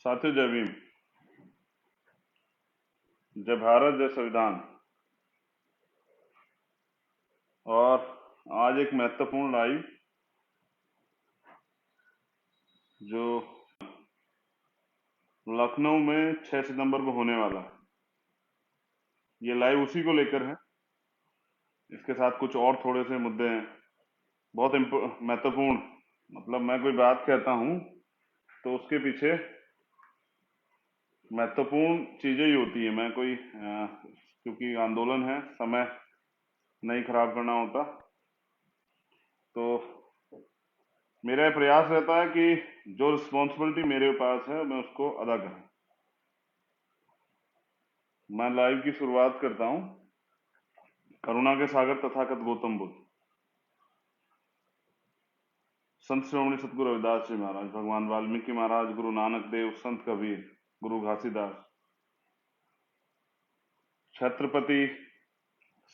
साथियों, जय भीम। जय भारत, जय संविधान। और आज एक महत्वपूर्ण लाइव जो लखनऊ में 6 सितंबर को होने वाला है, ये लाइव उसी को लेकर है। इसके साथ कुछ और थोड़े से मुद्दे हैं, बहुत महत्वपूर्ण। मतलब मैं कोई बात कहता हूँ तो उसके पीछे महत्वपूर्ण चीजें ही होती है। मैं कोई क्योंकि आंदोलन है, समय नहीं खराब करना होता, तो मेरा प्रयास रहता है कि जो रिस्पॉन्सिबिलिटी मेरे पास है मैं उसको अदा करूं। मैं लाइव की शुरुआत करता हूं। करुणा के सागर तथागत गौतम बुद्ध, संत श्रोमणी सतगुरु रविदास जी महाराज, भगवान वाल्मीकि महाराज, गुरु नानक देव, संत कबीर, गुरु घासीदास, छत्रपति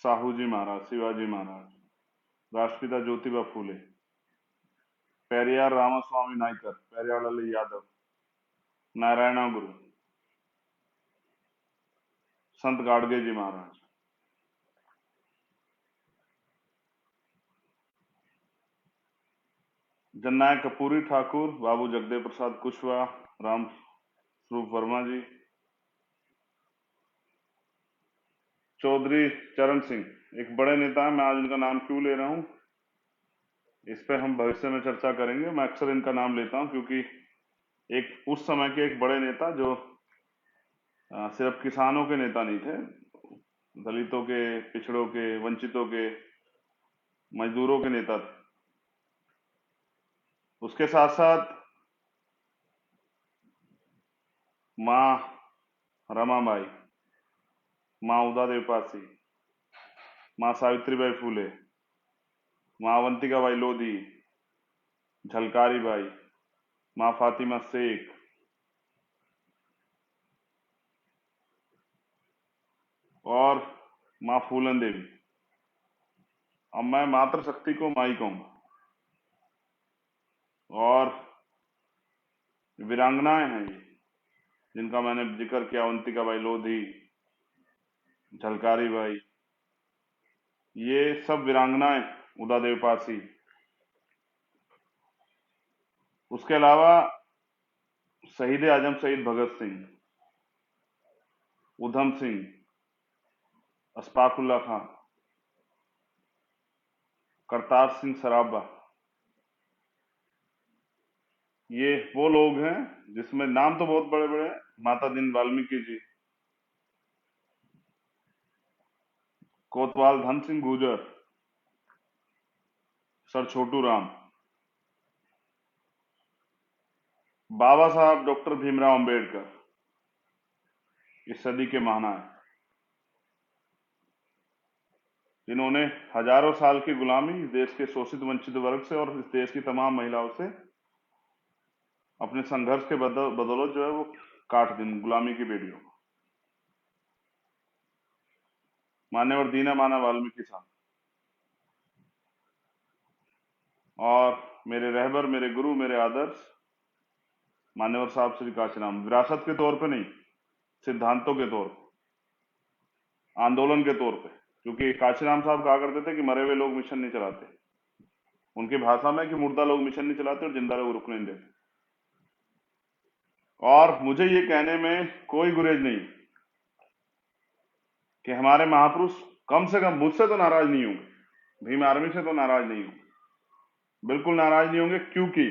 साहू जी महाराज, शिवाजी महाराज, राष्ट्रपिता ज्योतिबा फूले, पेरियार रामास्वामी नायकर, पेरियार लाल यादव, नारायणा गुरु, संत गाडगे जी महाराज, जननायक कपूरी ठाकुर, बाबू जगदेव प्रसाद कुशवाहा, राम स्वरूप वर्मा जी, चौधरी चरण सिंह, एक बड़े नेता है। मैं आज उनका नाम क्यों ले रहा हूं, इस पे हम भविष्य में चर्चा करेंगे। मैं अक्सर इनका नाम लेता हूं क्योंकि एक उस समय के एक बड़े नेता जो सिर्फ किसानों के नेता नहीं थे, दलितों के, पिछड़ों के, वंचितों के, मजदूरों के नेता थे। उसके साथ साथ माँ रमाबाई, माँ उदादेव पासी, माँ सावित्रीबाई फूले, माँ अवंतिकाबाई लोधी, झलकारी बाई, माँ फातिमा शेख, और माँ फूलन देवी। अब मैं मातृशक्ति को माई कहूंगा। और वीरांगनाएं हैं ये, जिनका मैंने जिक्र किया, अवंतिकाबाई लोधी, झलकारी बाई, ये सब वीरांगनाएं, उदादेव पासी। उसके अलावा शहीद आजम शहीद भगत सिंह, उधम सिंह, अशफाकुल्ला खां, करतार सिंह सराबा, ये वो लोग हैं जिसमें नाम तो बहुत बड़े बड़े हैं। माता दीन वाल्मीकि जी, कोतवाल धन सिंह गुर्जर, सर छोटू राम, बाबा साहब डॉक्टर भीमराव अंबेडकर, इस सदी के महानायक, जिन्होंने हजारों साल की गुलामी इस देश के शोषित वंचित वर्ग से और इस देश की तमाम महिलाओं से अपने संघर्ष के बदौलत जो है वो काट दी गुलामी की बेड़ियों को। मान्यवर दीना माना वाल्मीकि साहब, और मेरे रहबर, मेरे गुरु, मेरे आदर्श मान्यवर साहब श्री काशीराम, विरासत के तौर पे नहीं, सिद्धांतों के तौर पे, आंदोलन के तौर पे। क्योंकि काशीराम साहब कहा करते थे कि मरे हुए लोग मिशन नहीं चलाते, उनकी भाषा में कि मुर्दा लोग मिशन नहीं चलाते और जिंदा लोग रुकने नहीं देते। और मुझे ये कहने में कोई गुरेज नहीं कि हमारे महापुरुष कम से कम मुझसे तो नाराज नहीं होंगे, भीम आर्मी से तो नाराज नहीं होंगे, बिल्कुल नाराज नहीं होंगे। क्योंकि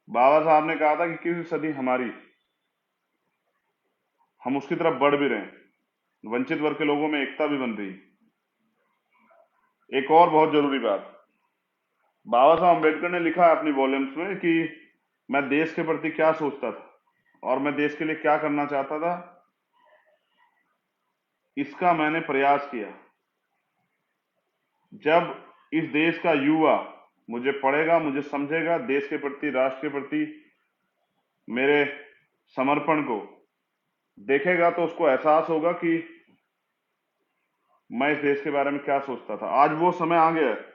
बाबा साहब ने कहा था कि किसी सदी हमारी, हम उसकी तरफ बढ़ भी रहे हैं, वंचित वर्ग के लोगों में एकता भी बन रही है। एक और बहुत जरूरी बात, बाबा साहब अम्बेडकर ने लिखा है अपनी वॉल्यूम्स में कि मैं देश के प्रति क्या सोचता था और मैं देश के लिए क्या करना चाहता था, इसका मैंने प्रयास किया। जब इस देश का युवा मुझे पढ़ेगा, मुझे समझेगा, देश के प्रति, राष्ट्र के प्रति मेरे समर्पण को देखेगा, तो उसको एहसास होगा कि मैं इस देश के बारे में क्या सोचता था। आज वो समय आ गया है।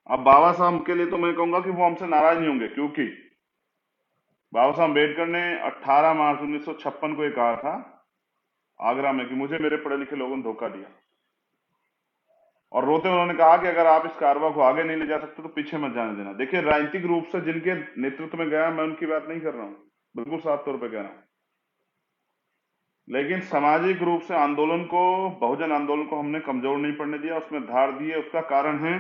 अब बाबा साहब के लिए तो मैं कहूंगा कि वो हमसे नाराज नहीं होंगे, क्योंकि बाबा साहब अम्बेडकर ने 18 मार्च 1956 को ये कहा था आगरा में कि मुझे मेरे पढ़े लिखे लोगों ने धोखा दिया, और रोते उन्होंने कहा कि अगर आप इस कारवां को आगे नहीं ले जा सकते तो पीछे मत जाने देना। देखिए, राजनीतिक रूप से जिनके नेतृत्व में गया, मैं उनकी बात नहीं कर रहा हूं, बिल्कुल साफ तौर पे कह रहा हूं, लेकिन सामाजिक रूप से आंदोलन को, बहुजन आंदोलन को हमने कमजोर नहीं पड़ने दिया, उसमें धार दी है। उसका कारण है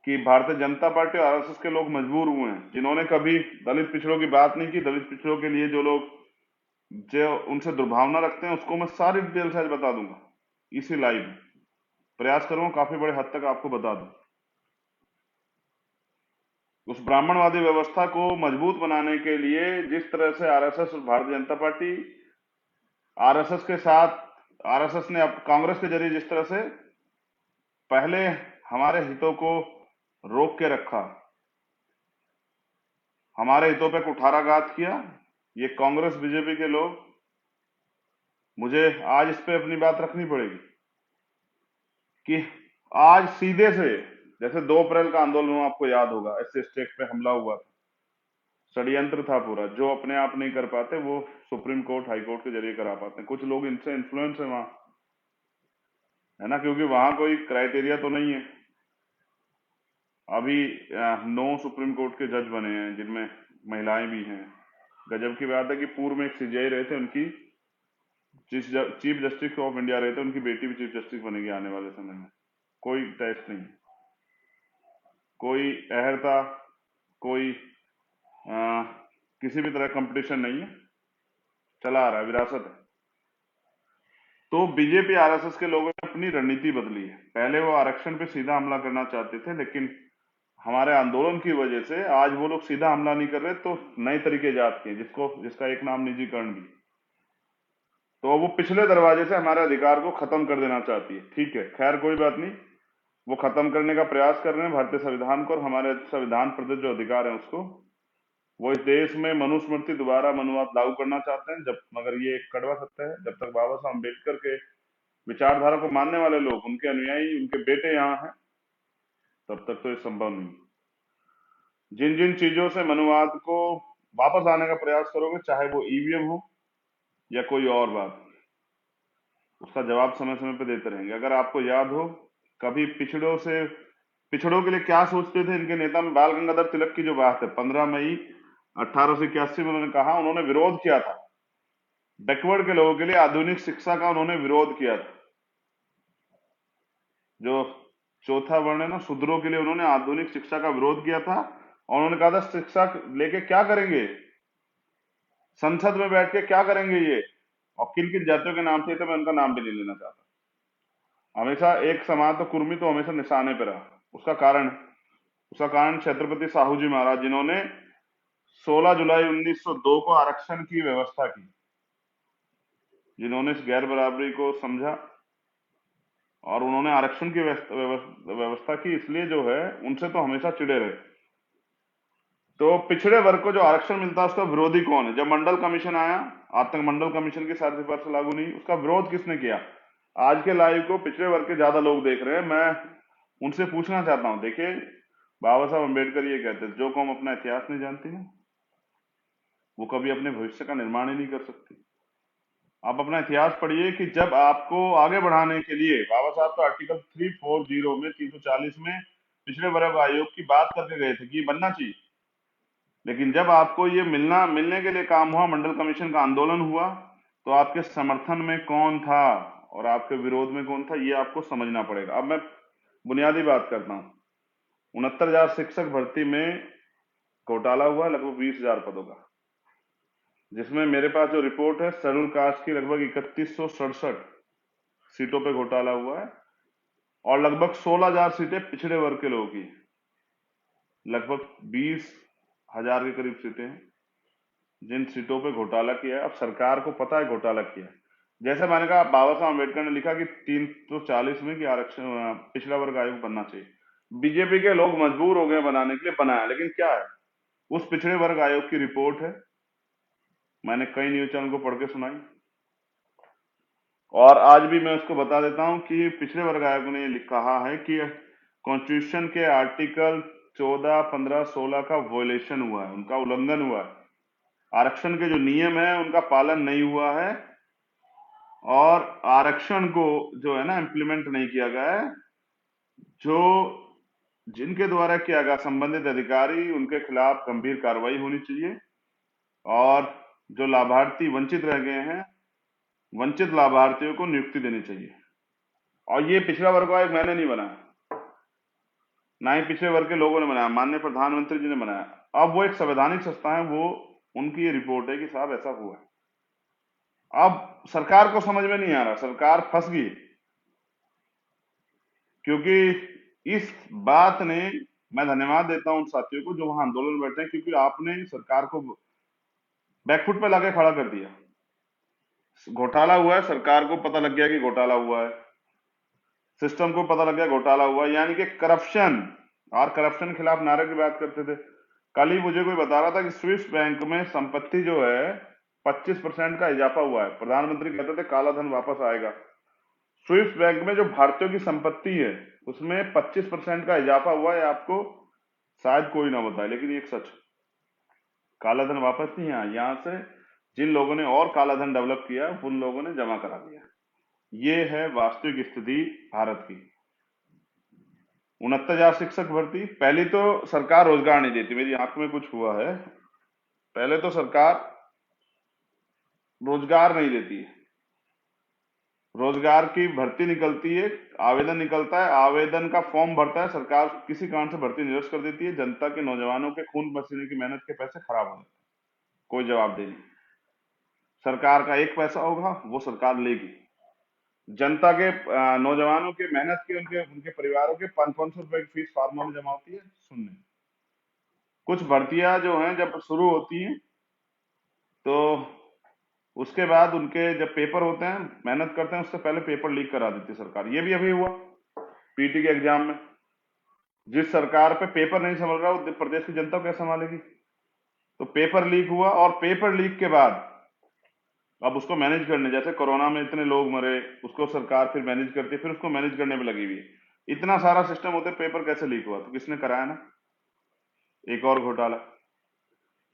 कि भारतीय जनता पार्टी और आरएसएस के लोग मजबूर हुए हैं, जिन्होंने कभी दलित पिछड़ों की बात नहीं की। दलित पिछड़ों के लिए जो लोग जो उनसे दुर्भावना रखते हैं, उसको मैं सारी डिटेल्स आज बता दूंगा इसी लाइव में। प्रयास करूंगा काफी बड़े हद तक आपको बता दूं। उस ब्राह्मणवादी व्यवस्था को मजबूत बनाने के लिए जिस तरह से आरएसएस और भारतीय जनता पार्टी आरएसएस के साथ, आरएसएस ने अब कांग्रेस के जरिए जिस तरह से पहले हमारे हितों को रोक के रखा, हमारे हितों पे कुठाराघात किया, ये कांग्रेस बीजेपी के लोग, मुझे आज इस पे अपनी बात रखनी पड़ेगी कि आज सीधे से, जैसे 2 अप्रैल का आंदोलन हुआ, आपको याद होगा, एससी स्टेट पे हमला हुआ था, षड्यंत्र था पूरा। जो अपने आप नहीं कर पाते वो सुप्रीम कोर्ट, हाई कोर्ट के जरिए करा पाते हैं। कुछ लोग इनसे इन्फ्लुएंस है वहां, है ना, क्योंकि वहां कोई क्राइटेरिया तो नहीं है। अभी 9 सुप्रीम कोर्ट के जज बने हैं, जिनमें महिलाएं भी हैं। गजब की बात है कि पूर्व में एक सीजेआई रहे थे, उनकी चीफ जस्टिस ऑफ इंडिया रहे थे, उनकी बेटी भी चीफ जस्टिस बनेगी आने वाले समय में। कोई टेस्ट नहीं, कोई अहर्ता, कोई किसी भी तरह कंपटीशन नहीं है, चला आ रहा है, विरासत है। तो बीजेपी आरएसएस के लोगों ने अपनी रणनीति बदली है। पहले वो आरक्षण पे सीधा हमला करना चाहते थे, लेकिन हमारे आंदोलन की वजह से आज वो लोग सीधा हमला नहीं कर रहे, तो नए तरीके जात के, जिसका एक नाम निजीकरण भी। तो वो पिछले दरवाजे से हमारे अधिकार को खत्म कर देना चाहती है। ठीक है, खैर कोई बात नहीं, वो खत्म करने का प्रयास कर रहे हैं भारतीय संविधान को, और हमारे संविधान प्रदत्त जो अधिकार है उसको। वो इस देश में मनुस्मृति दोबारा मनुवाद लागू करना चाहते हैं, जब, मगर ये एक कड़वा सत्य है, जब तक बाबा साहब अम्बेडकर के विचारधारा को मानने वाले लोग, उनके अनुयायी, उनके बेटे यहाँ हैं, तब तक तो ये संभव नहीं। जिन जिन चीजों से मनुवाद को वापस आने का प्रयास करोगे, चाहे वो ईवीएम हो या कोई और बात, उसका जवाब समय समय पे देते रहेंगे। अगर आपको याद हो, कभी पिछड़ों के लिए क्या सोचते थे इनके नेता में, बाल गंगाधर तिलक की जो बात है, 15 मई 1881 में उन्होंने कहा, उन्होंने विरोध किया था बैकवर्ड के लोगों के लिए आधुनिक शिक्षा का, उन्होंने विरोध किया था। जो चौथा वर्ण है ना, शूद्रों के लिए उन्होंने आधुनिक शिक्षा का विरोध किया था, और उन्होंने कहा था शिक्षा लेके क्या करेंगे, संसद में बैठ के क्या करेंगे ये, और किन किन जातियों के नाम थे, तो मैं उनका नाम भी नहीं लेना चाहता। हमेशा एक समाज, तो कुर्मी तो हमेशा निशाने पर रहा। उसका कारण छत्रपति साहू जी महाराज, जिन्होंने 16 जुलाई 1902 को आरक्षण की व्यवस्था की, जिन्होंने इस गैर बराबरी को समझा, और उन्होंने आरक्षण की व्यवस्था की, इसलिए जो है उनसे तो हमेशा चिड़े रहे। तो पिछड़े वर्ग को जो आरक्षण मिलता है, उसका विरोधी कौन है? जब मंडल कमीशन आया, आज तक मंडल कमीशन की सारी सिफारिश लागू नहीं, उसका विरोध किसने किया? आज के लाइव को पिछड़े वर्ग के ज्यादा लोग देख रहे हैं, मैं उनसे पूछना चाहता हूं। देखिए, बाबा साहब अम्बेडकर ये कहते हैं, जो कौम अपना इतिहास नहीं जानती है, वो कभी अपने भविष्य का निर्माण ही नहीं कर सकती। आप अपना इतिहास पढ़िए कि जब आपको आगे बढ़ाने के लिए, बाबा साहब तो आर्टिकल 340 में, 340 में पिछड़े वर्ग आयोग की बात करके गए थे कि ये बनना चाहिए, लेकिन जब आपको ये मिलने के लिए काम हुआ, मंडल कमीशन का आंदोलन हुआ, तो आपके समर्थन में कौन था और आपके विरोध में कौन था, ये आपको समझना पड़ेगा। अब मैं बुनियादी बात करता हूं। 69,000 शिक्षक भर्ती में घोटाला हुआ, लगभग 20,000 पदों का, जिसमें मेरे पास जो रिपोर्ट है, शेड्यूल कास्ट की लगभग 3167 सीटों पे घोटाला हुआ है, और लगभग 16,000 सीटें पिछड़े वर्ग के लोगों की, लगभग 20,000 के करीब सीटें हैं जिन सीटों पे घोटाला किया है। अब सरकार को पता है घोटाला किया है। जैसे मैंने कहा, बाबा साहब अम्बेडकर ने लिखा कि 340 में कि आरक्षण, पिछड़ा वर्ग आयोग बनना चाहिए। बीजेपी के लोग मजबूर हो गए बनाने के लिए, बनाया, लेकिन क्या है, उस पिछड़े वर्ग आयोग की रिपोर्ट है, मैंने कई न्यूज चैनल को पढ़ के सुनाई, और आज भी मैं उसको बता देता हूं कि पिछड़े वर्ग आयोग ने कहा है कि कॉन्स्टिट्यूशन के आर्टिकल 14, 15, 16 का वॉयलेशन हुआ है, उनका उल्लंघन हुआ है। आरक्षण के जो नियम है उनका पालन नहीं हुआ है और आरक्षण को जो है ना इम्प्लीमेंट नहीं किया गया है। जो जिनके द्वारा किया गया संबंधित अधिकारी उनके खिलाफ गंभीर कार्रवाई होनी चाहिए और जो लाभार्थी वंचित रह गए हैं वंचित लाभार्थियों को नियुक्ति देनी चाहिए। और ये पिछड़ा वर्ग आयोग मैंने नहीं बनाया, ना ही पिछड़े वर्ग के लोगों ने बनाया, माननीय प्रधानमंत्री जी ने बनाया। अब वो एक संवैधानिक संस्था है, वो उनकी ये रिपोर्ट है कि साहब ऐसा हुआ है। अब सरकार को समझ में नहीं आ रहा, सरकार फंस गई, क्योंकि इस बात ने, मैं धन्यवाद देता हूं उन साथियों को जो वहां आंदोलन में बैठे हैं, क्योंकि आपने सरकार को बैकफुट पे लाके खड़ा कर दिया। घोटाला हुआ है, सरकार को पता लग गया कि घोटाला हुआ है, सिस्टम को पता लग गया घोटाला हुआ है, यानी कि करप्शन, और करप्शन के खिलाफ नारे की बात करते थे। कल ही मुझे कोई बता रहा था कि स्विस बैंक में संपत्ति जो है 25% का इजाफा हुआ है। प्रधानमंत्री कहते थे काला धन वापस आएगा। स्विस बैंक में जो भारतीयों की संपत्ति है उसमें 25% का इजाफा हुआ है। आपको शायद कोई ना बताए, लेकिन एक सच, काला धन वापस नहीं आया। यहां से जिन लोगों ने और काला धन डेवलप किया उन लोगों ने जमा करा दिया। ये है वास्तविक स्थिति भारत की। 69,000 शिक्षक भर्ती, पहली तो सरकार रोजगार नहीं देती, मेरी आंख में कुछ हुआ है। पहले तो सरकार रोजगार नहीं देती है, रोजगार की भर्ती निकलती है, आवेदन निकलता है, आवेदन का फॉर्म भरता है, सरकार किसी कारण से भर्ती निरस्त कर देती है, जनता के नौजवानों के खून पसीने की मेहनत के पैसे खराब हो जाते हैं, कोई जवाब नहीं। सरकार का एक पैसा होगा वो सरकार लेगी, जनता के नौजवानों के मेहनत के, उनके उनके परिवारों के 500-500 रुपए की फीस फार्मों में जमा होती है, सुनने। कुछ भर्तियां जो हैं जब शुरू होती हैं तो उसके बाद उनके जब पेपर होते हैं, मेहनत करते हैं, उससे पहले पेपर लीक करा देती है सरकार। ये भी अभी हुआ पीटी के एग्जाम में। जिस सरकार पे पेपर नहीं संभल रहा वो प्रदेश की जनता को कैसे संभालेगी? तो पेपर लीक हुआ, और पेपर लीक के बाद अब उसको मैनेज करने, जैसे कोरोना में इतने लोग मरे, उसको सरकार फिर मैनेज करती है, फिर उसको मैनेज करने में लगी हुई है। इतना सारा सिस्टम होते पेपर कैसे लीक हुआ? तो किसने कराया ना, एक और घोटाला।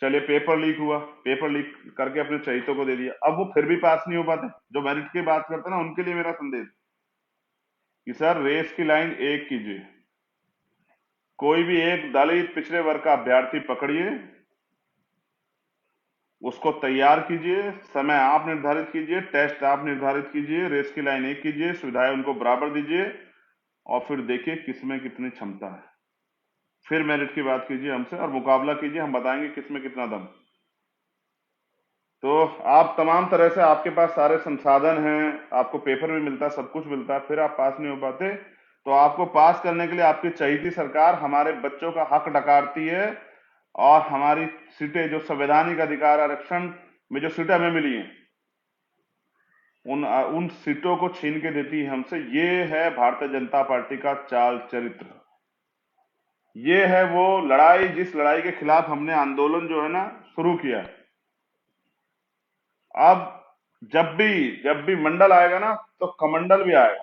चलिए पेपर लीक हुआ, पेपर लीक करके अपने चहितों को दे दिया, अब वो फिर भी पास नहीं हो पाते। जो मेरिट की बात करते हैं ना, उनके लिए मेरा संदेश कि सर रेस की लाइन एक कीजिए, कोई भी एक दलित पिछड़े वर्ग का अभ्यर्थी पकड़िए, उसको तैयार कीजिए, समय आप निर्धारित कीजिए, टेस्ट आप निर्धारित कीजिए, रेस की लाइन एक कीजिए, सुविधाएं उनको बराबर दीजिए, और फिर देखिए किसमें कितनी क्षमता है। फिर मेरिट की बात कीजिए हमसे और मुकाबला कीजिए, हम बताएंगे किसमें कितना दम। तो आप तमाम तरह से, आपके पास सारे संसाधन हैं, आपको पेपर भी मिलता है, सब कुछ मिलता है, फिर आप पास नहीं हो पाते। तो आपको पास करने के लिए आपकी चाहिए सरकार हमारे बच्चों का हक डकारती है, और हमारी सीटें, जो संवैधानिक अधिकार आरक्षण में जो सीटें हमें मिली हैं, उन सीटों को छीन के देती है हमसे। ये है भारतीय जनता पार्टी का चाल चरित्र। ये है वो लड़ाई, जिस लड़ाई के खिलाफ हमने आंदोलन जो है ना शुरू किया। अब जब भी मंडल आएगा ना तो कमंडल भी आएगा।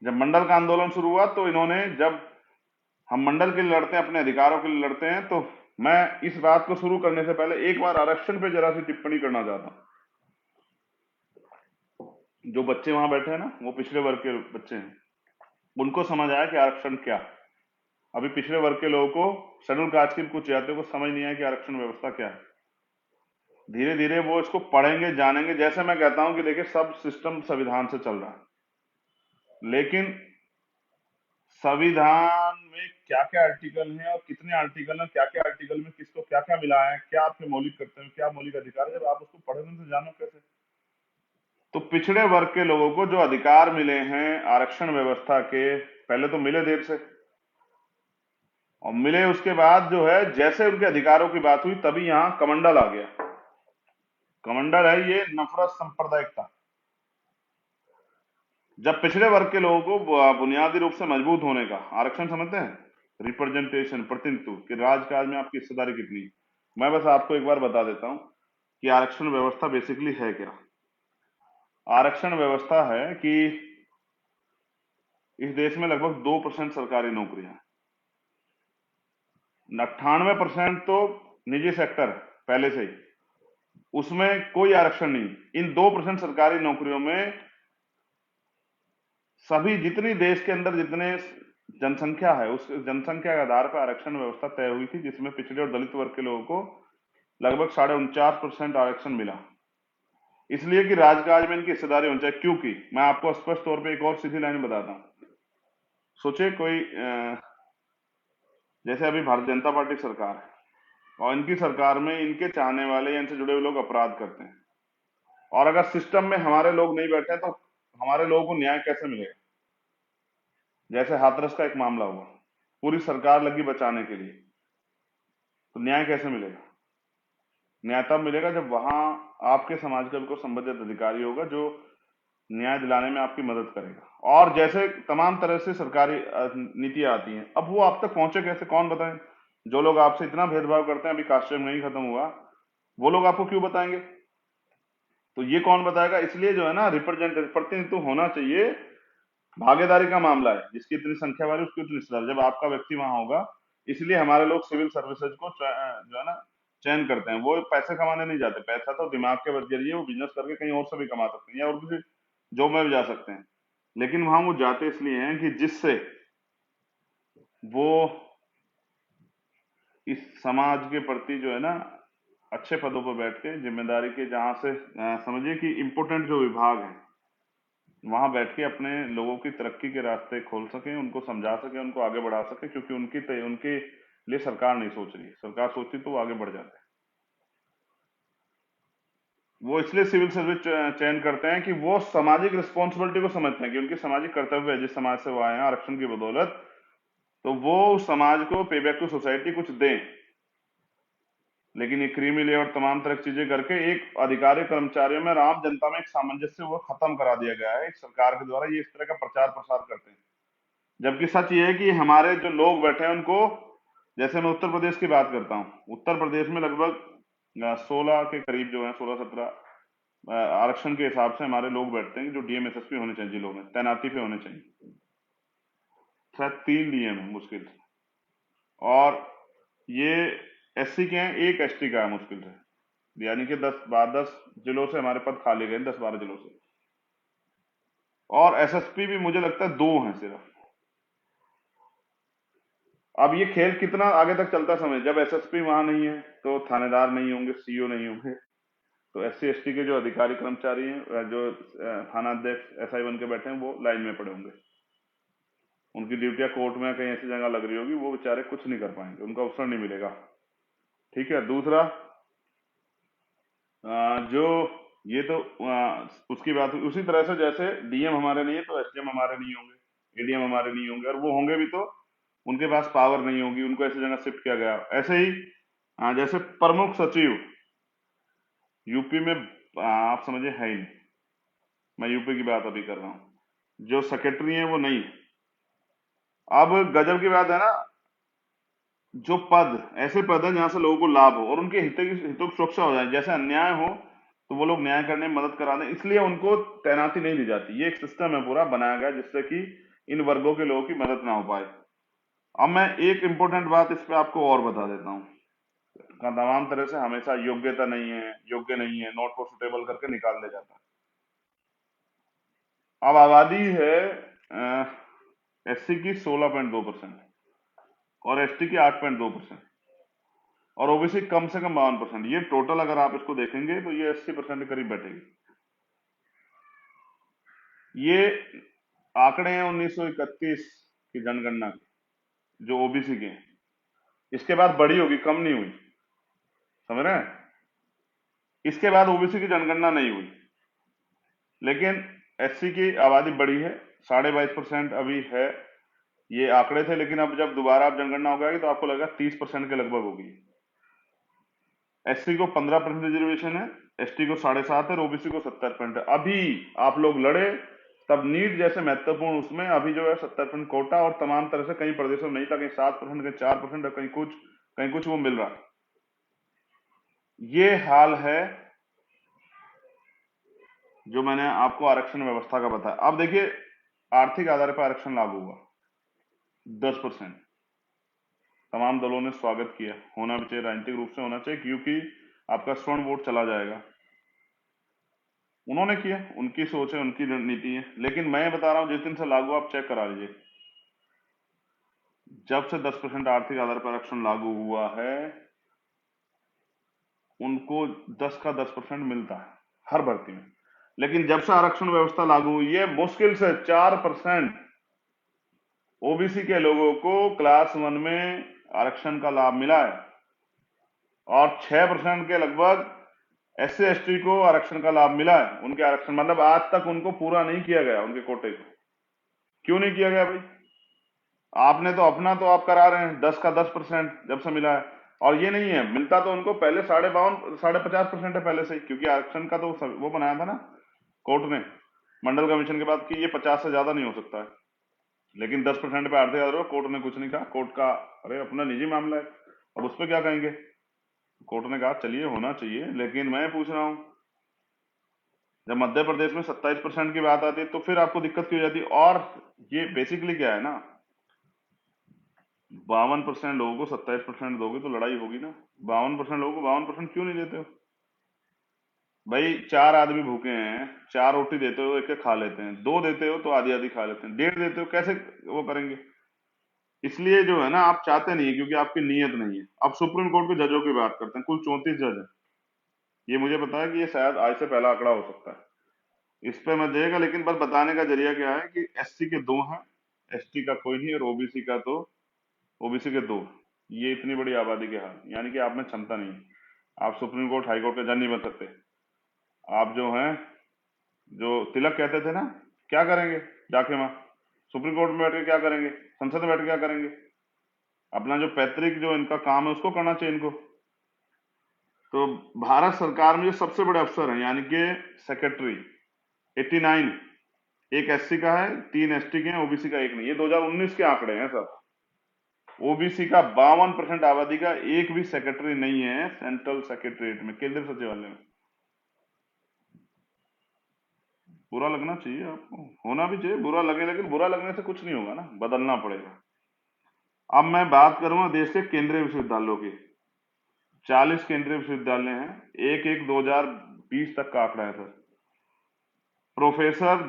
जब मंडल का आंदोलन शुरू हुआ तो इन्होंने, जब हम मंडल के लिए लड़ते हैं, अपने अधिकारों के लिए लड़ते हैं, तो मैं इस बात को शुरू करने से पहले एक बार आरक्षण पे जरा सी टिप्पणी करना चाहता हूं। जो बच्चे वहां बैठे हैं ना, वो पिछड़े वर्ग के बच्चे हैं, उनको समझ आया कि आरक्षण क्या। अभी पिछड़े वर्ग के लोगों को, शेड्यूल कास्ट के कुछ जातियों को समझ नहीं आया कि आरक्षण व्यवस्था क्या है। धीरे धीरे वो इसको पढ़ेंगे, जानेंगे। जैसे मैं कहता हूं कि देखिए सब सिस्टम संविधान से चल रहा है, लेकिन संविधान में क्या क्या आर्टिकल हैं और कितने आर्टिकल हैं, क्या क्या आर्टिकल में किसको क्या क्या मिला है, क्या आपके मौलिक कर्तव्य, क्या मौलिक अधिकार है, जब आप उसको पढ़ेंगे तो जानो कैसे। तो पिछड़े वर्ग के लोगों को जो अधिकार मिले हैं आरक्षण व्यवस्था के, पहले तो मिले देर से, और मिले उसके बाद जो है, जैसे उनके अधिकारों की बात हुई तभी यहां कमंडल आ गया। कमंडल है ये नफरत सांप्रदायिकता। जब पिछड़े वर्ग के लोगों को बुनियादी रूप से मजबूत होने का, आरक्षण समझते हैं, रिप्रेजेंटेशन, प्रतिनिधित्व, कि राजकाज में आपकी हिस्सेदारी कितनी। मैं बस आपको एक बार बता देता हूं कि आरक्षण व्यवस्था बेसिकली है क्या। आरक्षण व्यवस्था है कि इस देश में लगभग 2% सरकारी नौकरियां, 98% तो निजी सेक्टर है। पहले से ही, उसमें कोई आरक्षण नहीं। इन 2% सरकारी नौकरियों में सभी जितनी देश के अंदर जितने जनसंख्या है उस जनसंख्या के आधार पर आरक्षण व्यवस्था तय हुई थी, जिसमें पिछड़े और दलित वर्ग के लोगों को लगभग 49.5% आरक्षण मिला, इसलिए कि राजकाज में इनकी हिस्सेदारी होनी चाहिए। क्योंकि मैं आपको स्पष्ट तौर पे एक और सीधी लाइन बताता हूं। सोचिए कोई जैसे अभी भारतीय जनता पार्टी सरकार है और इनकी सरकार में इनके चाहने वाले या इनसे जुड़े हुए लोग अपराध करते हैं, और अगर सिस्टम में हमारे लोग नहीं बैठे तो हमारे लोगों को न्याय कैसे मिलेगा? जैसे हाथरस का एक मामला हुआ, पूरी सरकार लगी बचाने के लिए, तो न्याय कैसे मिलेगा? न्याय तब मिलेगा जब वहां आपके समाज का बिल्कुल संबंधित अधिकारी होगा जो न्याय दिलाने में आपकी मदद करेगा। और जैसे तमाम तरह से सरकारी नीतियां आती हैं, अब वो आप तक पहुंचे कैसे, कौन बताए? जो लोग आपसे इतना भेदभाव करते हैं, अभी कास्ट नहीं खत्म हुआ, वो लोग आपको क्यों बताएंगे? तो ये कौन बताएगा? इसलिए जो है ना, प्रतिनिधित्व होना चाहिए। भागीदारी का मामला है, जिसकी इतनी संख्या वाली उसकी उतनी हिस्सेदारी, जब आपका व्यक्ति वहां होगा। इसलिए हमारे लोग सिविल सर्विसेज को जो है ना चयन करते हैं। वो पैसे कमाने नहीं जाते, पैसा तो दिमाग के जरिए वो बिजनेस करके कहीं और से भी कमा सकते हैं या और किसी जॉब में भी जा सकते हैं, लेकिन वहां वो जाते इसलिए हैं कि जिससे वो इस समाज के प्रति जो है ना अच्छे पदों पर बैठ के जिम्मेदारी के, जहां से समझिए कि इम्पोर्टेंट जो विभाग है वहां बैठ के अपने लोगों की तरक्की के रास्ते खोल सके, उनको समझा सके, उनको आगे बढ़ा सके। क्योंकि उनके लिए सरकार नहीं सोच रही, सरकार सोचती तो वो आगे बढ़ जाते। वो इसलिए सिविल सर्विस चयन करते हैं कि वो सामाजिक रिस्पॉन्सिबिलिटी को समझते हैं कि उनकी सामाजिक कर्तव्य है, जिस समाज से वो आए हैं आरक्षण की बदौलत, तो वो उस समाज को पे बैक टू सोसाइटी कुछ दें। लेकिन ये क्रीमी लेयर तमाम तरह की चीजें करके एक अधिकारी कर्मचारियों में और आम जनता में एक सामंजस्य वो खत्म करा दिया गया है एक सरकार के द्वारा। ये इस तरह का प्रचार प्रसार करते हैं, जबकि सच ये है कि हमारे जो लोग बैठे हैं उनको, जैसे मैं उत्तर प्रदेश की बात करता हूँ, उत्तर प्रदेश में लगभग 16 के करीब जो है, 16-17 आरक्षण के हिसाब से हमारे लोग बैठते हैं जो डीएम एसएसपी होने चाहिए, जिलों में तैनाती पे होने चाहिए। शायद 3 डीएम है मुश्किल से, और ये एससी के हैं, एक एसटी का है मुश्किल से। यानी कि 10 जिलों से हमारे पद खाली गए, 10-12 जिलों से। और एसएसपी भी मुझे लगता है 2 हैं सिर्फ। अब ये खेल कितना आगे तक चलता समझ, जब एसएसपी वहां नहीं है तो थानेदार नहीं होंगे, सीओ नहीं होंगे, तो एससी एसटी के जो अधिकारी कर्मचारी हैं, जो थाना अध्यक्ष एसआई बन के बैठे हैं, वो लाइन में पड़े होंगे। उनकी ड्यूटियां कोर्ट में कहीं ऐसी जगह लग रही होगी, वो बेचारे कुछ नहीं कर पाएंगे, उनको अवसर नहीं मिलेगा। ठीक है। दूसरा, जो ये तो उसकी बात हुई। उसी तरह से जैसे डीएम हमारे नहीं है तो एसडीएम हमारे नहीं होंगे, एडीएम हमारे नहीं होंगे, और वो होंगे भी तो उनके पास पावर नहीं होगी, उनको ऐसी जगह शिफ्ट किया गया। ऐसे ही जैसे प्रमुख सचिव यूपी में आप समझे है ही नहीं। मैं यूपी की बात अभी कर रहा हूँ। जो सेक्रेटरी है वो नहीं है। अब गजब की बात है ना, जो पद, ऐसे पद है जहां से लोगों को लाभ हो और उनके हितों की सुरक्षा हो जाए, जैसे अन्याय हो तो वो लोग न्याय करने में मदद करा दें, इसलिए उनको तैनाती नहीं दी जाती। ये एक सिस्टम है पूरा बनाया गया जिससे कि इन वर्गों के लोगों की मदद ना हो पाए। अब मैं एक इंपॉर्टेंट बात इस पे आपको और बता देता हूँ। तमाम तरह से हमेशा योग्यता नहीं है, योग्य नहीं है, नॉट फॉर सुटेबल करके निकाल दिया जाता है। अब आबादी है एससी की 16.2% और एसटी की 8.2% और ओबीसी कम से कम 52%। ये टोटल अगर आप इसको देखेंगे तो ये 80% के करीब बैठेगी। ये आंकड़े हैं 1931 की जनगणना के, जो ओबीसी के हैं। इसके बाद बढ़ी होगी, कम नहीं हुई, समझ रहे हैं? इसके बाद ओबीसी की जनगणना नहीं हुई, लेकिन एससी की आबादी बढ़ी है, 22.5% अभी है। ये आंकड़े थे, लेकिन अब जब दोबारा आप जनगणना हो जाएगी तो आपको लगेगा 30% के लगभग होगी। एससी को 15% रिजर्वेशन है, एसटी को 7.5 है और ओबीसी को 70% है। अभी आप लोग लड़े तब नीट जैसे महत्वपूर्ण उसमें अभी जो है 70% कोटा, और तमाम तरह से कई प्रदेशों में नहीं था, कहीं 7%, कहीं 4% और कहीं कुछ वो मिल रहा। ये हाल है जो मैंने आपको आरक्षण व्यवस्था का बताया। अब देखिए, आर्थिक आधार पर आरक्षण लागू हुआ 10%। तमाम दलों ने स्वागत किया, होना भी चाहिए, राजनीतिक रूप से होना चाहिए, क्योंकि आपका स्वर्ण वोट चला जाएगा। उन्होंने किया, उनकी सोच है, उनकी रणनीति है, लेकिन मैं बता रहा हूं जिस दिन से लागू, आप चेक करा लीजिए, जब से 10% आर्थिक आधार पर आरक्षण लागू हुआ है, उनको 10 का 10% मिलता है हर भर्ती में। लेकिन जब से आरक्षण व्यवस्था लागू हुई है, मुश्किल से 4% ओबीसी के लोगों को क्लास 1 में आरक्षण का लाभ मिला है, और 6% के लगभग एससी एसटी को आरक्षण का लाभ मिला है। उनके आरक्षण मतलब आज तक उनको पूरा नहीं किया गया, उनके कोटे को। क्यों नहीं किया गया भाई? आपने तो अपना तो आप करा रहे हैं, 10 का 10% जब से मिला है। और ये नहीं है, मिलता तो उनको पहले 52 50% है पहले से ही, क्योंकि आरक्षण का तो वो बनाया था ना कोर्ट ने मंडल कमीशन के बाद कि ये 50 से ज्यादा नहीं हो सकता है। लेकिन 10% पे आर्थिक आधार पर कोर्ट ने कुछ नहीं कहा। कोर्ट का अरे अपना निजी मामला है, अब उस पर क्या कहेंगे। कोर्ट ने कहा चलिए होना चाहिए, लेकिन मैं पूछ रहा हूं, जब मध्य प्रदेश में 27% की बात आती है तो फिर आपको दिक्कत क्यों हो जाती है? और ये बेसिकली क्या है ना, 52% लोगों को 27% दोगे तो लड़ाई होगी ना। 52% लोगों को 52% क्यों नहीं देते हो भाई? 4 आदमी भूखे हैं, 4 रोटी देते हो, एक एक खा लेते हैं, 2 देते हो तो आधी आधी खा लेते हैं, 1.5 देते हो कैसे वो करेंगे? इसलिए जो है ना, आप चाहते नहीं है क्योंकि आपकी नीयत नहीं है। अब सुप्रीम कोर्ट के जजों की बात करते हैं, कुल 34 जज है। ये मुझे पता है कि ये शायद आज से पहला आंकड़ा हो सकता है, इस पे मैं देगा, लेकिन बस बताने का जरिया क्या है कि एससी के 2 हैं, एसटी का कोई नहीं, और ओबीसी का तो ओबीसी के 2। ये इतनी बड़ी आबादी के हाल, यानी कि आप में क्षमता नहीं है। आप सुप्रीम कोर्ट हाई कोर्ट के जज नहीं बन सकते। आप जो हैं, जो तिलक कहते थे ना, क्या करेंगे जाके वहां सुप्रीम कोर्ट में बैठ के? क्या करेंगे संसद में बैठ के? क्या करेंगे? अपना जो पैतृक जो इनका काम है उसको करना चाहिए इनको। तो भारत सरकार में जो सबसे बड़े अफसर हैं, यानी कि सेक्रेटरी 89, एक एससी का है, 3 एसटी के हैं, ओबीसी का एक नहीं। ये 2019 के आंकड़े हैं सर। ओबीसी का 52% आबादी का एक भी सेक्रेटरी नहीं है सेंट्रल सेक्रेटरीट में, केंद्रीय सचिवालय में। बुरा लगना चाहिए आपको, होना भी चाहिए, बुरा लगे, लेकिन बुरा लगने से कुछ नहीं होगा ना, बदलना पड़ेगा। अब मैं बात करूंगा देश के केंद्रीय विश्वविद्यालयों की। 40 केंद्रीय विश्वविद्यालय हैं, एक एक 2020 तक का आंकड़ा है सर। प्रोफेसर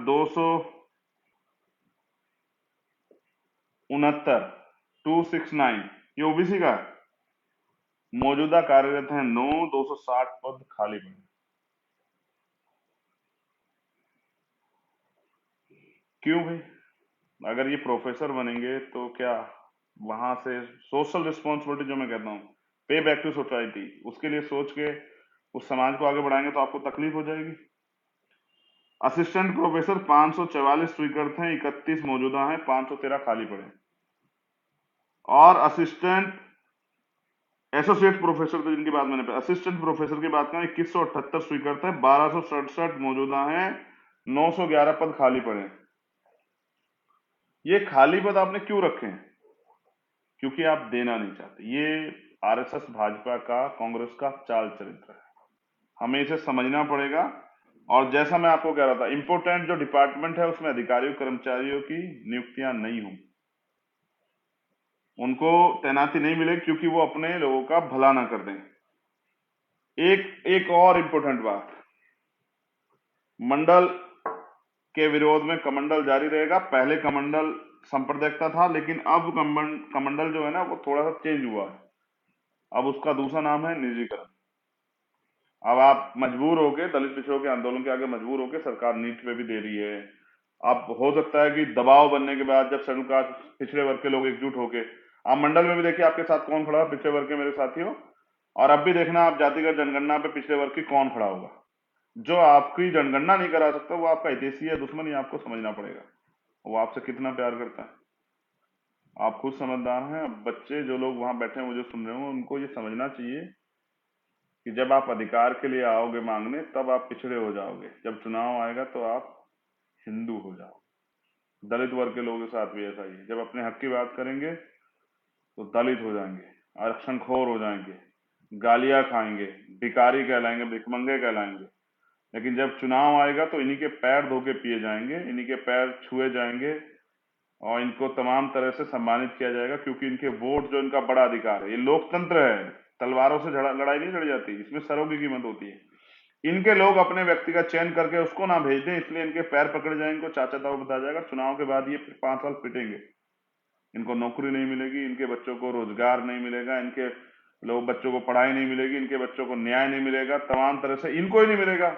269, ये ओबीसी का है। मौजूदा कार्यरत हैं 9, 260 पद खाली पड़े। क्यों भाई? अगर ये प्रोफेसर बनेंगे तो क्या वहां से सोशल रिस्पॉन्सिबिलिटी, जो मैं कहता हूँ पे बैक टू सोसाइटी, उसके लिए सोच के उस समाज को आगे बढ़ाएंगे तो आपको तकलीफ हो जाएगी। असिस्टेंट प्रोफेसर 544 स्वीकृत हैं, 31 मौजूदा हैं, 513 खाली पड़े। और असिस्टेंट एसोसिएट प्रोफेसर, तो जिनकी बात मैंने, असिस्टेंट प्रोफेसर की बात करें, 2178 स्वीकृत है, 1267 मौजूदा हैं, 911 पद खाली पड़े। ये खाली पद आपने क्यों रखे हैं? क्योंकि आप देना नहीं चाहते। ये आरएसएस, भाजपा का, कांग्रेस का चाल चरित्र है, हमें इसे समझना पड़ेगा। और जैसा मैं आपको कह रहा था, इंपोर्टेंट जो डिपार्टमेंट है उसमें अधिकारियों कर्मचारियों की नियुक्तियां नहीं हों, उनको तैनाती नहीं मिले क्योंकि वो अपने लोगों का भला ना कर दें। एक एक और इंपोर्टेंट बात, मंडल के विरोध में कमंडल जारी रहेगा। पहले कमंडल संप्रदायिकता था, लेकिन अब कमंडल जो है ना वो थोड़ा सा चेंज हुआ है। अब उसका दूसरा नाम है निजीकरण। अब आप मजबूर होके, दलित पिछड़ों के आंदोलन के आगे मजबूर होके सरकार नीट पे भी दे रही है। अब हो सकता है कि दबाव बनने के बाद जब शेड्यूल कास्ट पिछड़े वर्ग के लोग एकजुट होके, आप मंडल में भी देखिए आपके साथ कौन खड़ा है, पिछड़े वर्ग के मेरे साथियों। और अब भी देखना आप जातिगत जनगणना पे पिछड़े वर्ग की कौन खड़ा होगा। जो आपकी जनगणना नहीं करा सकता वो आपका हितैषी है, दुश्मन ही आपको समझना पड़ेगा। वो आपसे कितना प्यार करता है आप खुद समझदार हैं। अब बच्चे जो लोग वहां बैठे हैं, मुझे सुन रहे हो, उनको ये समझना चाहिए कि जब आप अधिकार के लिए आओगे मांगने, तब आप पिछड़े हो जाओगे, जब चुनाव आएगा तो आप हिंदू हो जाओगे। दलित वर्ग के लोगों के साथ भी ऐसा ही है, जब अपने हक की बात करेंगे तो दलित हो जाएंगे, आरक्षणखोर हो जाएंगे, गालियां खाएंगे, भिखारी कहलाएंगे, भिखमंगे कहलाएंगे। लेकिन जब चुनाव आएगा तो इन्हीं के पैर धो के पिए जाएंगे, इन्हीं के पैर छुए जाएंगे, और इनको तमाम तरह से सम्मानित किया जाएगा, क्योंकि इनके वोट जो इनका बड़ा अधिकार है। ये लोकतंत्र है, तलवारों से लड़ाई नहीं लड़ी जाती, इसमें सरों की कीमत होती है। इनके लोग अपने व्यक्ति का चयन करके उसको ना भेज दें, इसलिए इनके पैर पकड़े जाएंगे, इनको चाचा ताऊ बताया जाएगा। चुनाव के बाद ये 5 साल पिटेंगे, इनको नौकरी नहीं मिलेगी, इनके बच्चों को रोजगार नहीं मिलेगा, इनके लोग बच्चों को पढ़ाई नहीं मिलेगी, इनके बच्चों को न्याय नहीं मिलेगा, तमाम तरह से इनको ही नहीं मिलेगा।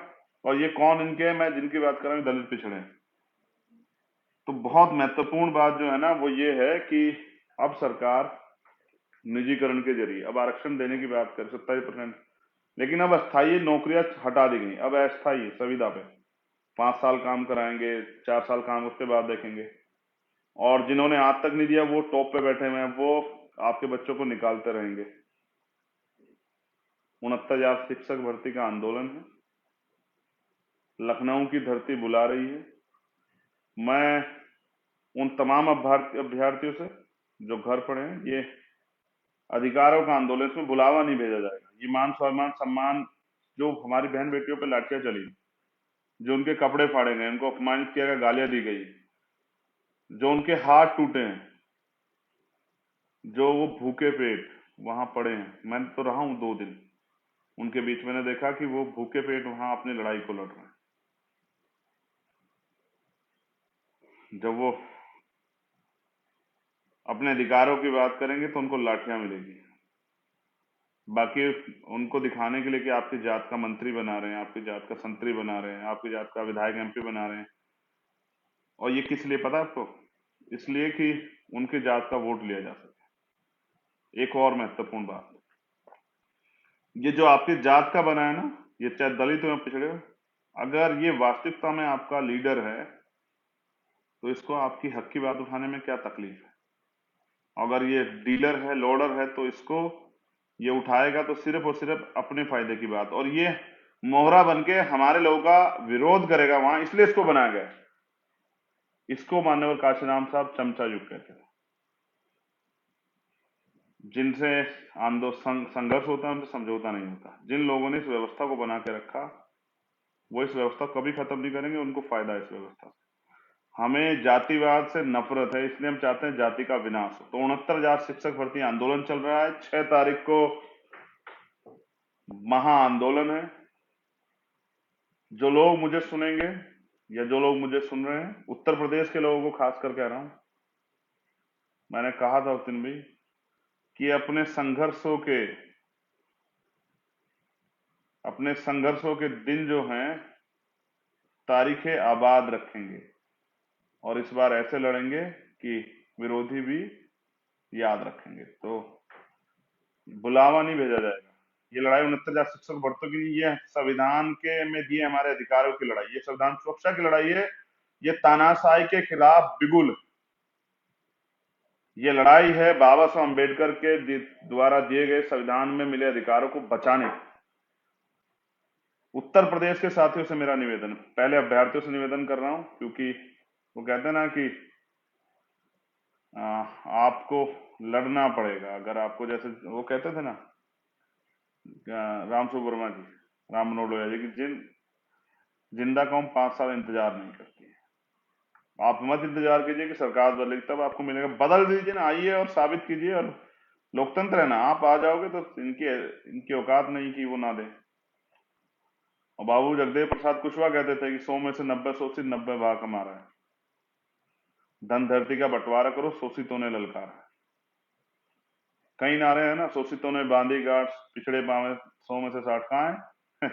और ये कौन इनके, मैं जिनकी बात कर रहा हूँ, दलित पिछड़े हैं। तो बहुत महत्वपूर्ण बात जो है ना वो ये है कि अब सरकार निजीकरण के जरिए अब आरक्षण देने की बात कर 27%, लेकिन अब अस्थायी नौकरियां हटा दी गई, अब अस्थायी संविदा पे 5 साल काम कराएंगे, 4 साल काम, उसके बाद देखेंगे। और जिन्होंने आज तक नहीं दिया वो टॉप पे बैठे हुए हैं, वो आपके बच्चों को निकालते रहेंगे। 69,000 शिक्षक भर्ती का आंदोलन है, लखनऊ की धरती बुला रही है। मैं उन तमाम अभ्यर्थियों से जो घर पड़े हैं, ये अधिकारों का आंदोलन, इसमें बुलावा नहीं भेजा जाएगा। ये मान सम्मान सम्मान, जो हमारी बहन बेटियों पे लाठियां चली, जो उनके कपड़े फाड़े गए, उनको अपमानित किया गया, गालियां दी गई, जो उनके हाथ टूटे हैं, जो वो भूखे पेट वहां पड़े हैं। मैं तो रहा हूं 2 दिन उनके बीच, मैंने देखा कि वो भूखे पेट वहां अपनी लड़ाई को लड़ रहे हैं। जब वो अपने अधिकारों की बात करेंगे तो उनको लाठियां मिलेगी। बाकी उनको दिखाने के लिए कि आपकी जात का मंत्री बना रहे हैं, आपकी जात का संतरी बना रहे हैं, आपकी जात का विधायक एमपी बना रहे हैं। और ये किस लिए पता है आपको? इसलिए कि उनकी जात का वोट लिया जा सके। एक और महत्वपूर्ण बात, ये जो आपकी जात का बना है ना, ये चाहे दलित हो या पिछड़े हो, अगर ये वास्तविकता में आपका लीडर है तो इसको आपकी हक की बात उठाने में क्या तकलीफ है। अगर ये डीलर है, लोडर है, तो इसको ये उठाएगा तो सिर्फ और सिर्फ अपने फायदे की बात, और ये मोहरा बन के हमारे लोगों का विरोध करेगा वहां, इसलिए इसको बनाया गया। इसको मान्यवर काशीराम साहब चमचा युग कहते थे। जिनसे आंदोलन संघर्ष होता है उनसे समझौता नहीं होता। जिन लोगों ने इस व्यवस्था को बना के रखा वो इस व्यवस्था को कभी खत्म नहीं करेंगे, उनको फायदा है इस व्यवस्था से। हमें जातिवाद से नफरत है, इसलिए हम चाहते हैं जाति का विनाश हो। तो 69,000 शिक्षक भर्ती आंदोलन चल रहा है, 6 तारीख को महा आंदोलन है। जो लोग मुझे सुनेंगे या जो लोग मुझे सुन रहे हैं, उत्तर प्रदेश के लोगों को खासकर कह रहा हूं, मैंने कहा था उस दिन भी कि अपने संघर्षों के दिन जो हैं तारीखें आबाद रखेंगे, और इस बार ऐसे लड़ेंगे कि विरोधी भी याद रखेंगे। तो बुलावा नहीं भेजा जाएगा। ये लड़ाई 69,000 शिक्षक भर्तियों की नहीं, ये संविधान के में दिए हमारे अधिकारों की लड़ाई, ये संविधान सुरक्षा की लड़ाई है, ये तानाशाही के खिलाफ बिगुल है। ये लड़ाई है बाबा साहब अम्बेडकर के द्वारा दिए गए संविधान में मिले अधिकारों को बचाने की। उत्तर प्रदेश के साथियों से मेरा निवेदन, पहले अभ्यर्थियों से निवेदन कर रहा हूं, क्योंकि वो कहते हैं ना कि आपको लड़ना पड़ेगा। अगर आपको, जैसे वो कहते थे ना राम सुब्रमा जी, राम मनोहर लोहिया जी, कि जिंदा कौम 5 साल इंतजार नहीं करती है। आप मत इंतजार कीजिए कि सरकार बदलेगी तब आपको मिलेगा, बदल दीजिए ना, आइए और साबित कीजिए। और लोकतंत्र है ना, आप आ जाओगे तो इनकी औकात नहीं कि वो ना दे। और बाबू जगदेव प्रसाद कुशवाहा कहते थे कि 100 में से 90 शोषित, 90 भाग हमारा है। धन धरती का बंटवारा करो, शोषितों ने ललकारा। कई नारे हैं ना, शोषितों ने बांधी गांठ, पिछड़े पावे 100 में से 60, कहाँ है?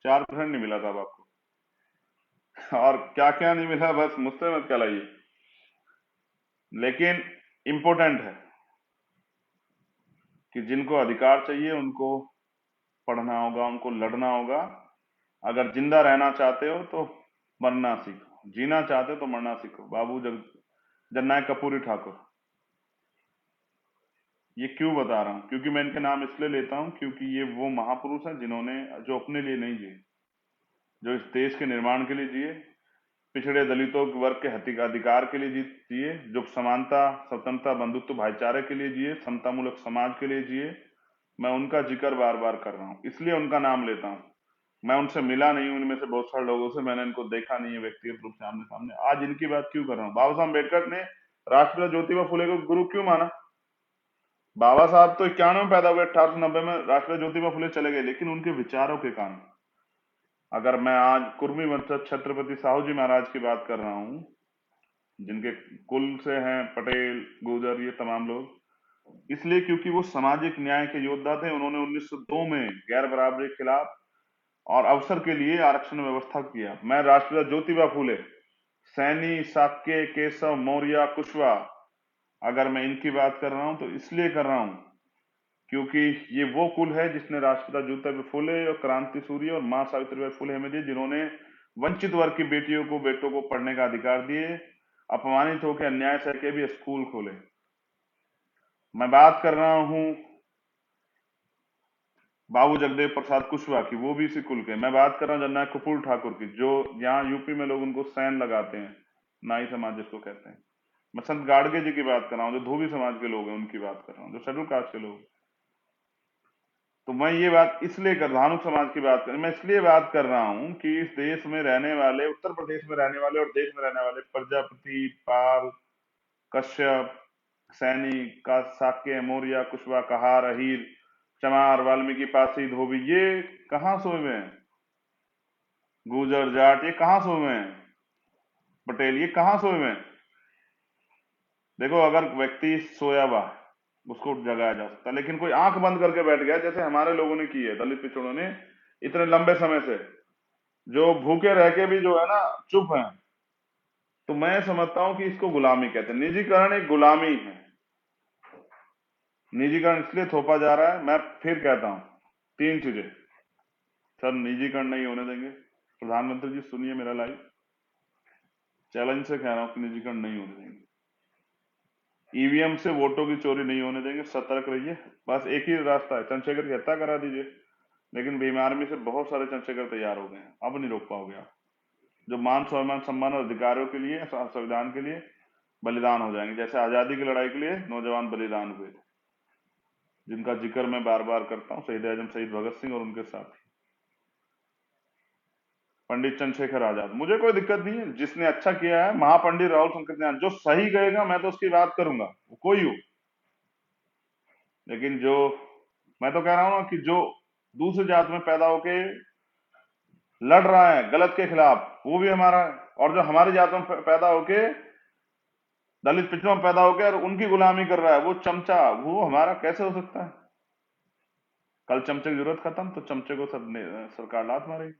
4% नहीं मिला था अब आपको। और क्या क्या नहीं मिला, बस मुझसे मत कहलाइए। लेकिन इंपॉर्टेंट है कि जिनको अधिकार चाहिए उनको पढ़ना होगा, उनको लड़ना होगा। अगर जिंदा रहना चाहते हो तो मरना सीखो, जीना चाहते हो तो मरना सीखो। बाबू जननायक कपूरी ठाकुर। ये क्यों बता रहा हूं? क्योंकि मैं इनके नाम इसलिए लेता हूं क्योंकि ये वो महापुरुष हैं जिन्होंने, जो अपने लिए नहीं जिए, जो इस देश के निर्माण के लिए जिए, पिछड़े दलितों के वर्ग के अधिकार के लिए जिए, जो समानता, स्वतंत्रता, बंधुत्व, भाईचारे के लिए जिए, समतामूलक समाज के लिए जिए। मैं उनका जिक्र बार बार कर रहा हूं, इसलिए उनका नाम लेता हूं। मैं उनसे मिला नहीं हूं, उनमें से बहुत सारे लोगों से मैंने इनको देखा नहीं है व्यक्तिगत रूप से आमने सामने। आज इनकी बात क्यों कर रहा हूं? बाबा साहब अम्बेडकर ने राष्ट्रपिता ज्योतिबा फुले को गुरु क्यों माना? बाबा साहब तो 91 में पैदा हुए, 1890 में राष्ट्रपिता ज्योतिबा फुले चले गए, लेकिन उनके विचारों के कारण। अगर मैं आज कुर्मी वंशज छत्रपति साहू जी महाराज की बात कर रहा हूं, जिनके कुल से हैं पटेल, गुर्जर, ये तमाम लोग, इसलिए क्योंकि वो सामाजिक न्याय के योद्धा थे। उन्होंने 1902 में गैर बराबरी के खिलाफ और अवसर के लिए आरक्षण व्यवस्था किया। मैं राष्ट्रपिता ज्योतिबा फूले, सैनी, साक्य, केशव, मौर्य, कुशवाहा, अगर मैं इनकी बात कर रहा हूं तो इसलिए कर रहा हूं क्योंकि ये वो कुल है जिसने राष्ट्रपिता ज्योतिबा फुले और क्रांति सूर्य और मां सावित्रीबाई फुले हमें दी, जिन्होंने वंचित वर्ग की बेटियों को, बेटों को पढ़ने का अधिकार दिए, अपमानित होकर अन्याय सह के भी स्कूल खोले। मैं बात कर रहा हूं बाबू जगदेव प्रसाद कुशवाहा की, वो भी इसी कुल के। मैं बात कर रहा हूँ जननायक कपूर ठाकुर की, जो यहाँ यूपी में लोग उनको सैन लगाते हैं, नाई समाज जिसको कहते हैं। मैं संत गाड़गे जी की बात कर रहा हूँ, जो धोबी समाज के लोग हैं, उनकी बात कर रहा हूँ, जो शेड्यूल कास्ट के लोग। तो मैं ये बात इसलिए कर, धानुक समाज की बात कर, मैं इसलिए बात कर रहा हूँ कि इस देश में रहने वाले, उत्तर प्रदेश में रहने वाले और देश में रहने वाले प्रजापति, पाल, कश्यप, सैनी, का साक्य, मौर्य, कुशवाहा, कहार, अहीर, चमार, वाल्मीकि, पासी, धोबी, ये कहाँ सोए हुए हैं? गुर्जर, जाट, ये कहाँ सोए हुए हैं? पटेल, ये कहाँ सोए हुए हैं? देखो, अगर व्यक्ति सोया हुआ है, उसको जगाया जा सकता है, लेकिन कोई आंख बंद करके बैठ गया, जैसे हमारे लोगों ने की है, दलित पिछड़ों ने इतने लंबे समय से, जो भूखे रह के भी जो है ना चुप हैं, तो मैं समझता हूं कि इसको गुलामी कहते हैं। निजीकरण एक गुलामी है। निजीकरण इसलिए थोपा जा रहा है, मैं फिर कहता हूं, तीन चीजें। सर, निजीकरण नहीं होने देंगे। प्रधानमंत्री जी सुनिए मेरा लाइव, चैलेंज से कह रहा हूं कि निजीकरण नहीं होने देंगे। ईवीएम से वोटों की चोरी नहीं होने देंगे, सतर्क रहिए। बस एक ही रास्ता है, चंद्रशेखर की हत्या करा दीजिए, लेकिन बीमार में से बहुत सारे चंद्रशेखर तैयार हो गए हैं, अब नहीं रोक पाओगे आप, जो मान स्वाभिमान सम्मान और अधिकारों के लिए, संविधान के लिए बलिदान हो जाएंगे, जैसे आजादी की लड़ाई के लिए नौजवान बलिदान हुए थे, जिनका जिक्र मैं बार बार करता हूँ, शहीद आजम शहीद भगत सिंह और उनके साथ पंडित चंद्रशेखर आजाद। मुझे कोई दिक्कत नहीं है, जिसने अच्छा किया है, महापंडित राहुल शंकर, जो सही कहेगा मैं तो उसकी बात करूंगा, वो कोई हो। लेकिन जो, मैं तो कह रहा हूं ना कि जो दूसरी जात में पैदा होके लड़ रहा है गलत के खिलाफ, वो भी हमारा है, और जो हमारी जात में पैदा होके, दलित पिछड़ों में पैदा होके और उनकी गुलामी कर रहा है, वो चमचा, वो हमारा कैसे हो सकता है? कल चमचे की जरूरत खत्म तो चमचे को सरकार लात मारेगी,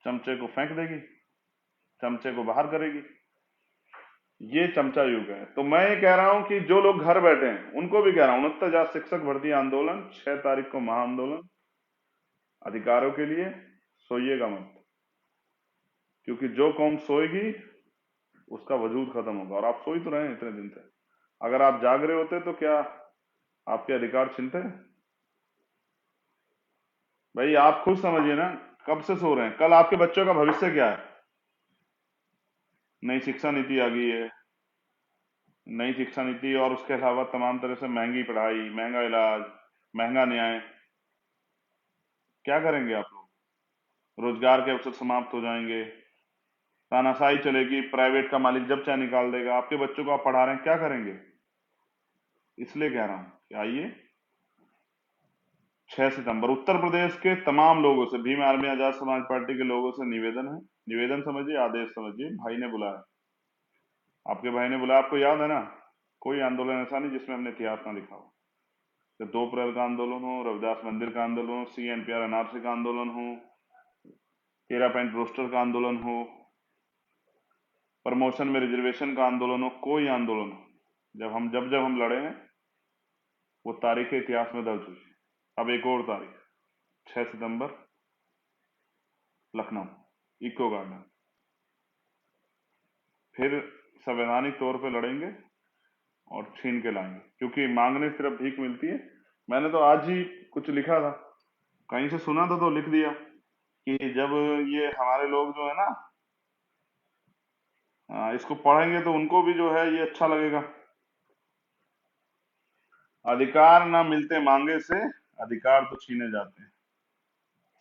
चमचे को फेंक देगी, चमचे को बाहर करेगी। ये चमचा युग है। तो मैं ये कह रहा हूं कि जो लोग घर बैठे हैं उनको भी कह रहा हूं, 69,000 शिक्षक भर्ती आंदोलन 6 तारीख को, महाआंदोलन अधिकारों के लिए, सोइएगा मत, क्योंकि जो कौम सोएगी उसका वजूद खत्म होगा। और आप सोई तो रहे हैं इतने दिन से, अगर आप जाग रहे होते तो क्या आपके अधिकार छिनते? भाई आप खुद समझिए ना, कब से सो रहे हैं? कल आपके बच्चों का भविष्य क्या है? नई शिक्षा नीति आ गई है, नई शिक्षा नीति और उसके अलावा तमाम तरह से महंगी पढ़ाई, महंगा इलाज, महंगा न्याय, क्या करेंगे आप लोग? रोजगार के अवसर समाप्त हो जाएंगे, तानाशाही चलेगी, प्राइवेट का मालिक जब चाहे निकाल देगा। आपके बच्चों को आप पढ़ा रहे हैं, क्या करेंगे? इसलिए कह रहा हूं कि आइए 6 सितंबर, उत्तर प्रदेश के तमाम लोगों से, भीम आर्मी आजाद समाज पार्टी के लोगों से निवेदन है, निवेदन समझिए, आदेश समझिए, भाई ने बुलाया, आपके भाई ने बुलाया। आपको याद है ना, कोई आंदोलन ऐसा नहीं जिसमें हमने इतिहास ना लिखा हो। तो 2 अप्रैल का आंदोलन हो, रविदास मंदिर का आंदोलन हो, CNPR NRC का आंदोलन हो, 13 पॉइंट रोस्टर का आंदोलन हो, प्रमोशन में रिजर्वेशन का आंदोलन हो, कोई आंदोलन हो, जब जब हम लड़े हैं, वो तारीख इतिहास में दर्ज हुई। अब एक और तारीख, 6 सितंबर, लखनऊ, इको गार्डन, फिर संवैधानिक तौर पे लड़ेंगे और छीन के लाएंगे, क्योंकि मांगने सिर्फ भीख मिलती है। मैंने तो आज ही कुछ लिखा था, कहीं से सुना था तो लिख दिया कि जब ये हमारे लोग जो है ना इसको पढ़ेंगे तो उनको भी जो है ये अच्छा लगेगा। अधिकार ना मिलते मांगे से, अधिकार तो छीने जाते हैं।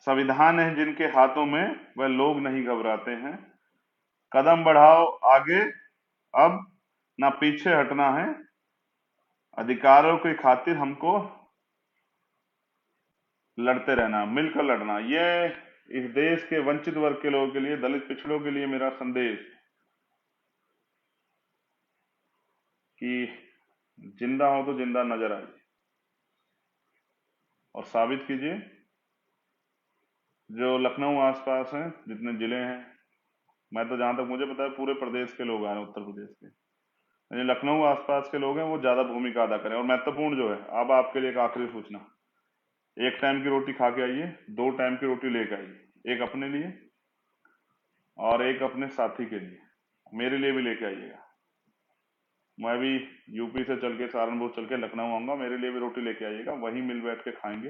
संविधान है जिनके हाथों में, वह लोग नहीं घबराते हैं। कदम बढ़ाओ आगे अब, ना पीछे हटना है। अधिकारों की खातिर हमको लड़ते रहना, मिलकर लड़ना। ये इस देश के वंचित वर्ग के लोगों के लिए, दलित पिछड़ों के लिए मेरा संदेश कि जिंदा हो तो जिंदा नजर आइए और साबित कीजिए। जो लखनऊ आसपास हैं, जितने जिले हैं, मैं तो जहां तक मुझे पता है पूरे प्रदेश के लोग आए, उत्तर प्रदेश के, यानी लखनऊ आसपास के लोग हैं, वो ज्यादा भूमिका अदा करें। और महत्वपूर्ण जो है, अब आपके लिए एक आखिरी सूचना, एक टाइम की रोटी खा के आइए, 2 टाइम की रोटी लेके आइए, एक अपने लिए और एक अपने साथी के लिए, मेरे लिए भी लेके आइएगा। मैं भी यूपी से चल के, सहारनपुर चल के लखनऊ आऊंगा, मेरे लिए भी रोटी लेके आइएगा, वहीं मिल बैठ के खाएंगे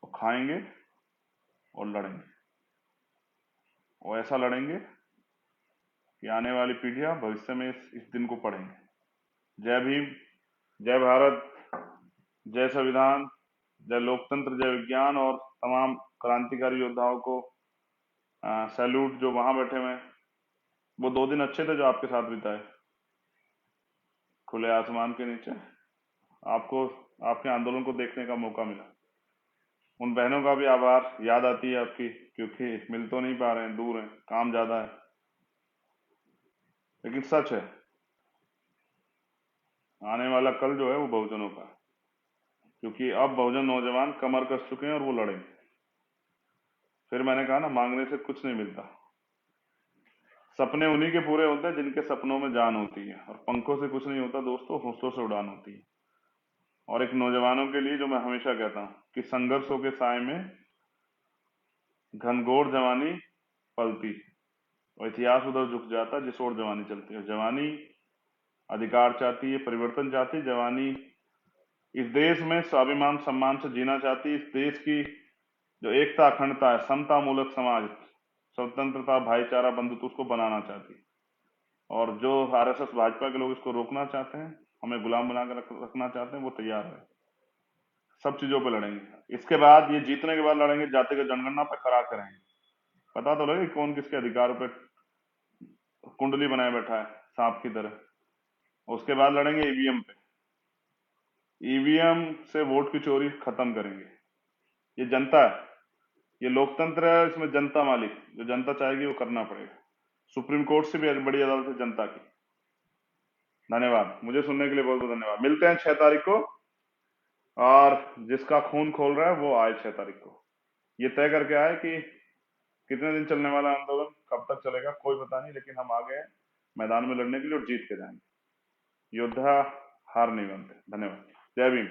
और खाएंगे और लड़ेंगे, और ऐसा लड़ेंगे कि आने वाली पीढ़ियां भविष्य में इस दिन को पढ़ेंगे। जय भीम, जय भारत, जय संविधान, जय लोकतंत्र, जय विज्ञान। और तमाम क्रांतिकारी योद्धाओं को सैल्यूट, जो वहां बैठे हुए हैं। वो 2 दिन अच्छे थे जो आपके साथ बिताए, खुले आसमान के नीचे आपको, आपके आंदोलन को देखने का मौका मिला। उन बहनों का भी आभार, याद आती है आपकी, क्योंकि मिल तो नहीं पा रहे हैं, दूर हैं, काम ज्यादा है। लेकिन सच है, आने वाला कल जो है वो बहुजनों का है, क्योंकि अब बहुजन नौजवान कमर कस चुके हैं और वो लड़ेंगे। फिर मैंने कहा ना, मांगने से कुछ नहीं मिलता। सपने उन्हीं के पूरे होते हैं जिनके सपनों में जान होती है, और पंखों से कुछ नहीं होता दोस्तों, हौसलों से उड़ान होती है। और एक नौजवानों के लिए जो मैं हमेशा कहता हूं कि संघर्षों के साए में घनघोर जवानी पलती, और इतिहास उधर झुक जाता जिस ओर जवानी चलती है। जवानी अधिकार चाहती है, परिवर्तन चाहती है। जवानी इस देश में स्वाभिमान सम्मान से जीना चाहती है। इस देश की जो एकता अखंडता है, समता मूलक समाज, स्वतंत्रता, भाईचारा, बंधुत्व, उसको बनाना चाहती है। और जो आरएसएस भाजपा के लोग इसको रोकना चाहते हैं, हमें गुलाम बना कर रखना चाहते हैं, वो तैयार है। सब चीजों पे लड़ेंगे। इसके बाद, ये जीतने के बाद लड़ेंगे जातिगत जनगणना पे, करा करेंगे। पता तो लगे कौन किसके अधिकार पे कुंडली बनाए बैठा है, सांप की तरह। उसके बाद लड़ेंगे ईवीएम पे। ईवीएम से वोट की चोरी खत्म करेंगे। ये जनता है, ये लोकतंत्र है, इसमें जनता मालिक, जो जनता चाहेगी वो करना पड़ेगा। सुप्रीम कोर्ट से भी बड़ी अदालत है जनता की। धन्यवाद, मुझे सुनने के लिए बहुत बहुत धन्यवाद। मिलते हैं 6 तारीख को, और जिसका खून खोल रहा है वो आए 6 तारीख को। ये तय करके आए कि कितने दिन चलने वाला आंदोलन, कब तक चलेगा कोई पता नहीं, लेकिन हम आ गए मैदान में लड़ने के लिए और जीत के जाएंगे। योद्धा हार नहीं मानते। धन्यवाद। जय भीम।